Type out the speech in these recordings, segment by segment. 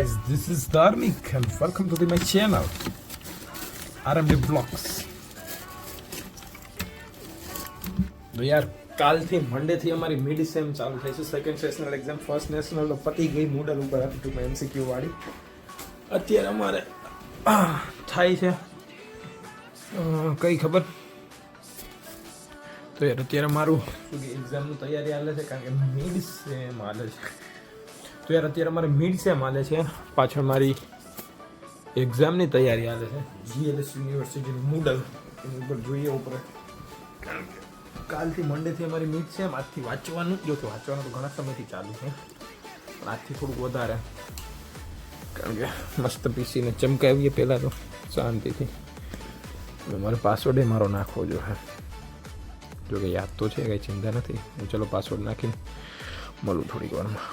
guys, this is Dharmik and welcome to my channel RMD Vlogs. તો યાર કાલથી મંડેથી અમારી મિડ સેમ ચાલુ થઈ છે. Second sessional exam, first national તો પતી ગઈ, મોડલ ઉપર હતી ટૂંકમાં MCQ વાળી. અત્યારે અમારે થાય છે કઈ ખબર. તો યાર અત્યારે મારું એક્ઝામની તૈયારી હાલે છે કારણ કે મિડ સેમ હાલે છે. તો યાર અત્યારે અમારે મિડ સેમ હાલે છે, પાછળ મારી એક્ઝામની તૈયારી હાલે છે. GLS યુનિવર્સિટીનું મોડલ એની ઉપર જોઈએ ઉપર, કારણ કે કાલથી મંડેથી અમારી મિડ સેમ. આજથી વાંચવાનું જો કે વાંચવાનું તો ઘણા સમયથી ચાલુ છે, પણ આજથી થોડુંક વધારે, કારણ કે મસ્ત પીસીને ચમકાવીએ પહેલાં તો શાંતિથી. મારે પાસવર્ડ મારો નાખવો જોઈએ, જો કે યાદ તો છે, કંઈ ચિંતા નથી. હું ચલો પાસવર્ડ નાખીને મળું થોડીક વારમાં.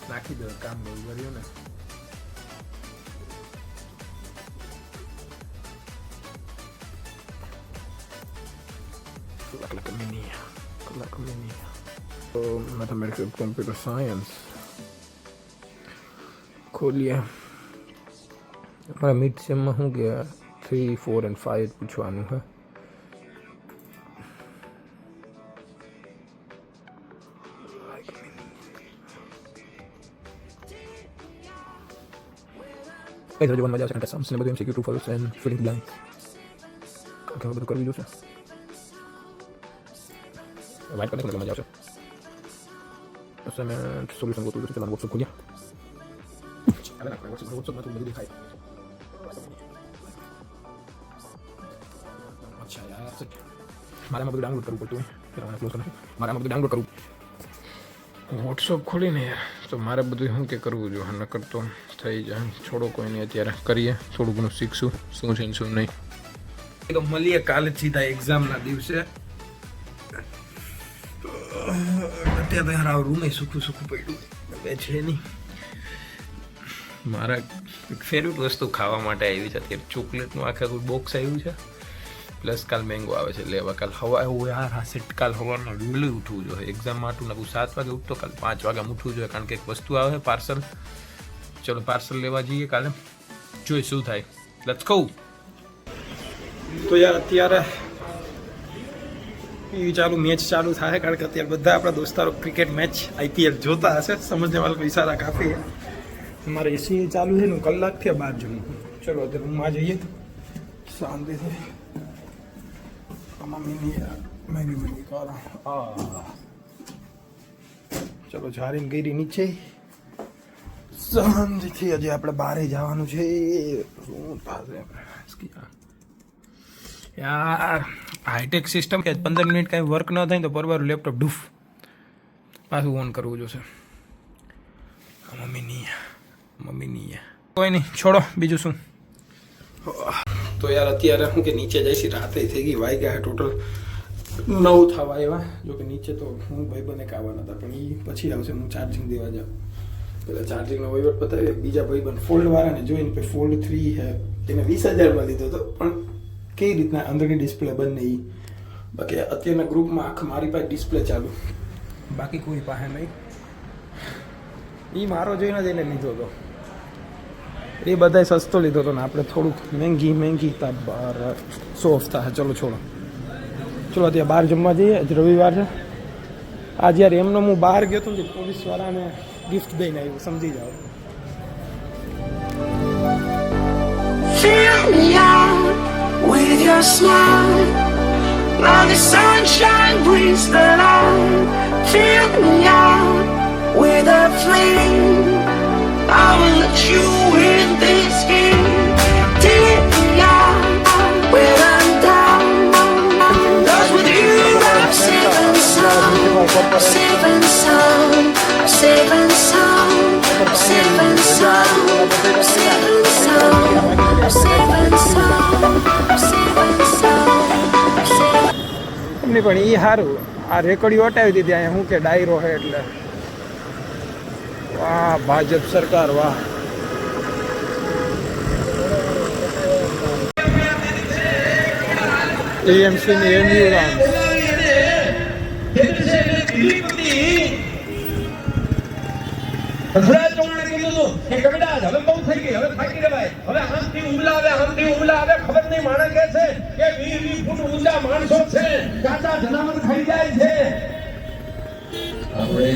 નાખી દો, કામ બહુ કર્યું ને. मैथमेटिक्स कंप्यूटर साइंस खोलिए. हमारा मिड सेम में हूँ क्या 3, 4 and 5 पूछवाનું है. કઈ જો મજા આવશે, કારણ કે સમ્સને બધું MCQ, true false and filling blanks કે બધું કરવી જોશે. वाइट करने को मजा आवશે. असाइनमेंट सॉल्यूशन को तो चला व्हाट्सएप खोलिया. अरे ना व्हाट्सएप में तो मुझे दिखाई. अच्छा यार मारे में डाउनलोड करूँ पड़તું फिर मैंने क्लोज करना. मारे में डाउनलोड करूँ व्हाट्सएप ખોલીને યાર. તો મારે બધું શું કે કરવું જોઈએ, નકર તો થઈ જાય. છોડો કોઈ નહીં, અત્યારે કરીએ, થોડું ઘણું શીખશું શું છે શું નહીં. તો મળીએ કાલે સીધા એક્ઝામના દિવસે. અત્યારે યાર આ રૂમે સૂકું પડ્યું બે છે નહીં. મારા ફેવરેટ વસ્તુ ખાવા માટે આવી છે અત્યારે, ચોકલેટનું આખા કોઈ બોક્સ આવ્યું છે, પ્લસ કાલ મેંગો આવે છે લેવા. કાલ હવા એવું યાર આ સેટ કાલ હવારમાં વહેલું ઉઠવું જોઈએ એક્ઝામ માટું. ને 7 વાગે ઉઠતો, કાલ 5 વાગે ઉઠવું જોઈએ, કારણ કે એક વસ્તુ આવે પાર્સલ. ચલો પાર્સલ લેવા જઈએ કાલે, જોઈ શું થાય. Let's go. તો યાર અત્યારે ચાલુ મેચ ચાલુ થાય, કારણ કે અત્યારે બધા આપણા દોસ્તારો ક્રિકેટ મેચ IPL જોતા હશે. સમજને વાળો ઈશારા કાફી है. મારે એસી ચાલુ છે ને, કલાકથી બહાર જવું. ચલો અત્યારે રૂમમાં જઈએ શાંતિથી. મમ્મીની મેગી કરો. ચલો જારીને ગઈ નીચે શાંતિથી. હજી આપણે બહાર જવાનું છે. શું થશે યાર, હાઈટેક સિસ્ટમ કે 15 મિનિટ કાંઈ વર્ક ન થાય તો પરવાર લેપટોપ ડૂફ પાછું ઓન કરવું જોશે. મમ્મીની કોઈ નહીં, છોડો બીજું શું. તો યાર અત્યારે હું કે નીચે જઈશી, રાતે થઈ ગઈ, વાગ્યા ટોટલ 9 થવા આવ્યા. જો કે નીચે તો હું ભાઈબંધને આવવાના હતા, પણ એ પછી આવશે. હું ચાર્જિંગ દેવા જાઉં, પેલા ચાર્જિંગનો વહીવટ પતાવી. બીજા ભાઈબંધ ફોલ્ડવાળાને જોઈને પછી ફોલ્ડ 3 હે, એને 20,000માં લીધો હતો, પણ કઈ રીતના અંદરની ડિસ્પ્લે બંને એ. બાકી અત્યારના ગ્રુપમાં આખા મારી પાસે ડિસ્પ્લે ચાલુ, બાકી કોઈ પાસે નહીં. એ મારો જોઈને જ એને લીધો હતો. એ બધાએ સસ્તો લીધો હતો ને આપણે થોડુંક મહેંગી બહાર શો ઓફ થાય. ચલો છોડો, ચલો ત્યાં બહાર જમવા જઈએ. આજ રવિવાર છે. આજે યાર એમનો હું બહાર ગયો હતો ને, પોલીસવાળાને ગિફ્ટ દઈને આવ્યું, સમજી જાઓ. With your smile, now the sunshine brings the light. Fill me out with a flame. I will let you in this game. Take me out when I'm down. 'Cause with you I'm safe and sound. I'm safe and sound. I'm safe and sound. I'm safe and sound. I'm safe and sound. I'm safe and sound. એમની પણ એ સારું, આ રેકડીઓ હટાવી દીધી અહીંયા. શું કે ડાયરો છે એટલે. વાહ ભાજપ સરકાર, વાહ. AMCની એમ્બ્યુલન્સ. રાજ કીધું કીધું કે કવિરાજ હવે બહુ થઈ ગઈ, હવે થાકી જવાય, હવે આમથી ઉમલા આવે, ખબર નહીં માણસ કે છે કે 20 ફૂટ ઊંચા માણસો છે, કાચા જનાવર ખાઈ જાય છે. આપણે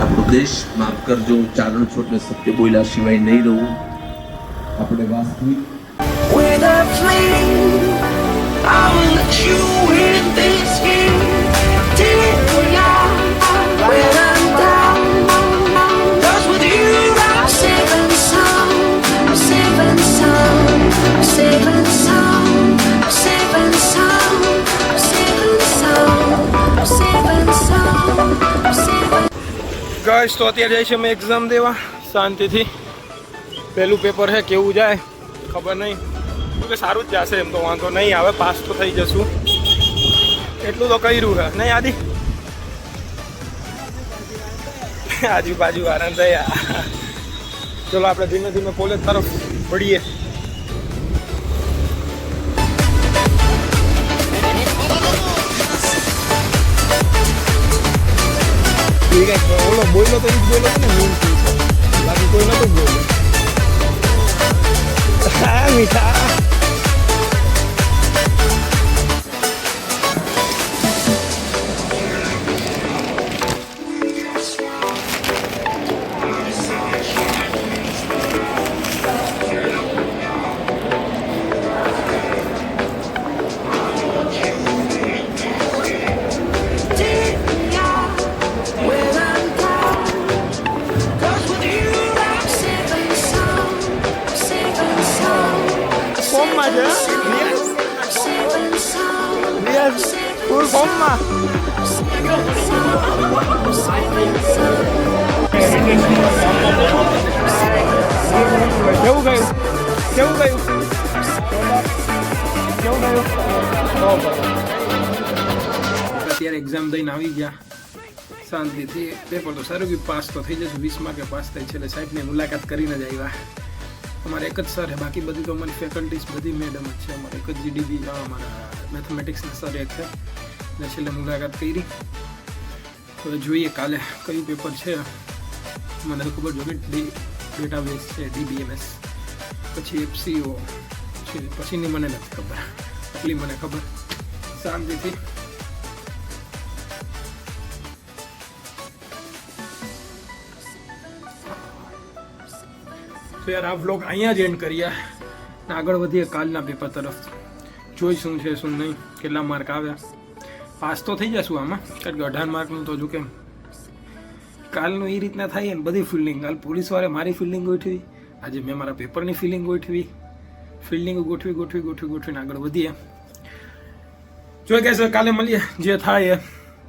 આપણો દેશ માફ કરજો, ચારણ છોડને સત્ય બોલ્યા સિવાય નહીં રહું. આપણે વાસ્તવિક with a flame. I will let you in this game. Till when I'm down. 'Cause with you I'm safe and sound. I'm safe and sound. I'm safe and sound. I'm safe and sound. I'm safe and sound. I'm safe and sound. I'm safe and guys તો અત્યારે જાય છે અમે exam દેવા શાંતિથી. પહેલું paper છે, કેવું જાય ખબર નહીં, કે સારું જ જશે, એમ તો વાંધો નહીં આવે, પાસ તો થઈ જશું એટલું તો કર્યું છે નહીં. આજુબાજુ આનંદ થયા. ચલો આપણે ધીમે ધીમે કોલેજ તરફ વળીએ. ઓલો બોલો તો એ જ બોલો ને, બાકી કોઈ નતો બોલો. હા મીઠા. ફોર્મમાં છે ફૂલ ફોર્મમાં. કેવું ગયું અત્યારે એક્ઝામ દઈને આવી ગયા શાંતિથી. પેપર તો સારું ગયું, પાસ તો થઈ જશે, 20 માર્કે પાસ થઈ. છેલ્લે સાહેબની મુલાકાત કરીને જ આવ્યા. અમારે એક જ સર છે, બાકી બધી તો અમારી ફેકલ્ટીઝ બધી મેડમ જ છે. અમારે એક જ જીડીબી અમારા મેથમેટિક્સના સર એક છે, ને છેલ્લે મુલાકાત કરી. તો જોઈએ કાલે કયું પેપર છે. મને તો ખબર જો કે ડેટાબેઝ છે, DBMS, પછી FCO છે, પછીની મને નથી ખબર, એટલી મને ખબર. શાંતિથી તો યાર આ વ્લોગ અહીંયા જ એન્ડ કરીએ ને આગળ વધીએ કાલના પેપર તરફ. જોઈ શું છે શું નહીં, કેટલા માર્ક આવ્યા. પાસ તો થઈ જશું આમાં, કારણ કે 18 માર્કનું તો જો કે કાલનું એ રીતના થાય ને બધી ફિલ્ડિંગ. કાલ પોલીસવાળે મારી ફિલ્ડિંગ ગોઠવી, આજે મેં મારા પેપરની ફિલ્ડિંગ ગોઠવી આગળ વધીએ. જોઈ કહેશે કાલે મળીએ, જે થાય એ.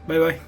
Bye bye.